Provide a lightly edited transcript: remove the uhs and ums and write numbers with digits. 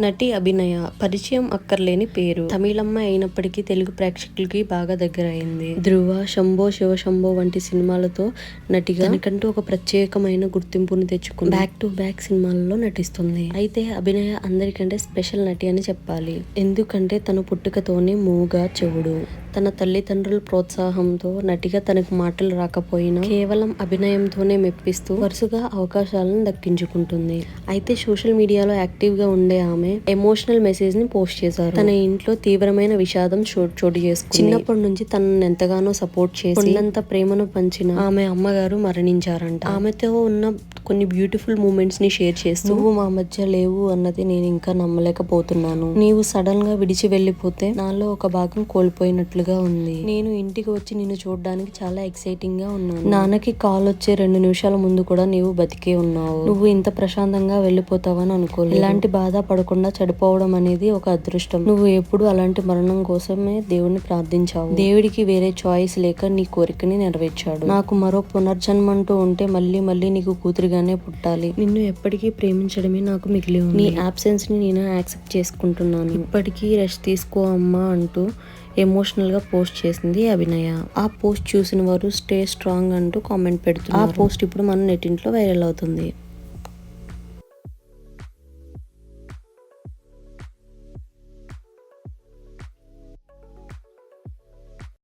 నటి అభినయ పరిచయం అక్కర్లేని పేరు. తమిళమ్మాయి అయినప్పటికీ తెలుగు ప్రేక్షకులకి బాగా దగ్గరయింది. ధ్రువ, శంభో శివ శంభో వంటి సినిమాలతో నటిగా తనకంటూ ఒక ప్రత్యేకమైన గుర్తింపును తెచ్చుకుంది. బ్యాక్ టు బ్యాక్ సినిమాలలో నటిస్తుంది. అయితే అభినయ అందరికంటే స్పెషల్ నటి అని చెప్పాలి. ఎందుకంటే తను పుట్టుకతోనే మూగా, చెవుడు. తన తల్లిదండ్రుల ప్రోత్సాహంతో నటిగా తనకు మాటలు రాకపోయినా కేవలం అభినయంతోనే మెప్పిస్తూ వరుసగా అవకాశాలను దక్కించుకుంటుంది. అయితే సోషల్ మీడియాలో యాక్టివ్ గా ఉండే ఆమె ఎమోషనల్ మెసేజ్ ని పోస్ట్ చేశారు. తన ఇంట్లో తీవ్రమైన విషాదం చోటు చేసుకుంది. చిన్నప్పటి నుంచి తనను ఎంతగానో సపోర్ట్ చేసి కొండంత ప్రేమను పంచిన ఆమె అమ్మగారు మరణించారంట. ఆమెతో ఉన్న కొన్ని బ్యూటిఫుల్ మూమెంట్స్ ని షేర్ చేస్తూ, నువ్వు మా మధ్య లేవు అన్నది నేను ఇంకా నమ్మలేకపోతున్నాను. నీవు సడన్ గా విడిచి వెళ్లిపోతే నాలో ఒక భాగం కోల్పోయినట్లుగా ఉంది. నేను ఇంటికి వచ్చి నిన్ను చూడడానికి చాలా ఎక్సైటింగ్ గా ఉన్నాను. నాన్నకి కాల్ వచ్చే 2 నిమిషాల ముందు కూడా నీవు బతికే ఉన్నావు. నువ్వు ఇంత ప్రశాంతంగా వెళ్లిపోతావని అనుకోలేదు. ఇలాంటి బాధ పడకుండా చెడిపోవడం అనేది ఒక అదృష్టం. నువ్వు ఎప్పుడు అలాంటి మరణం కోసమే దేవుడిని ప్రార్థించావు. దేవుడికి వేరే చాయిస్ లేక నీ కోరికని నెరవేర్చాడు. నాకు మరో పునర్జన్మంటూ ఉంటే మళ్ళీ మళ్ళీ నీకు కూతురిగానే పుట్టాలి. నిన్ను ఎప్పటికీ ప్రేమించడమే నాకు మిగిలి ఉంది. నీ అబ్సెన్స్ ని నేను యాక్సెప్ట్ చేసుకుంటున్నాను. ఇప్పటికీ రెస్ట్ తీసుకో అమ్మా అంటూ ఎమోషనల్ గా పోస్ట్ చేసింది అభినయ. ఆ పోస్ట్ చూసిన వారు స్టే స్ట్రాంగ్ అంటూ కామెంట్ పెడుతున్నారు. ఆ పోస్ట్ ఇప్పుడు మన నెట్టింట్లో వైరల్ అవుతుంది.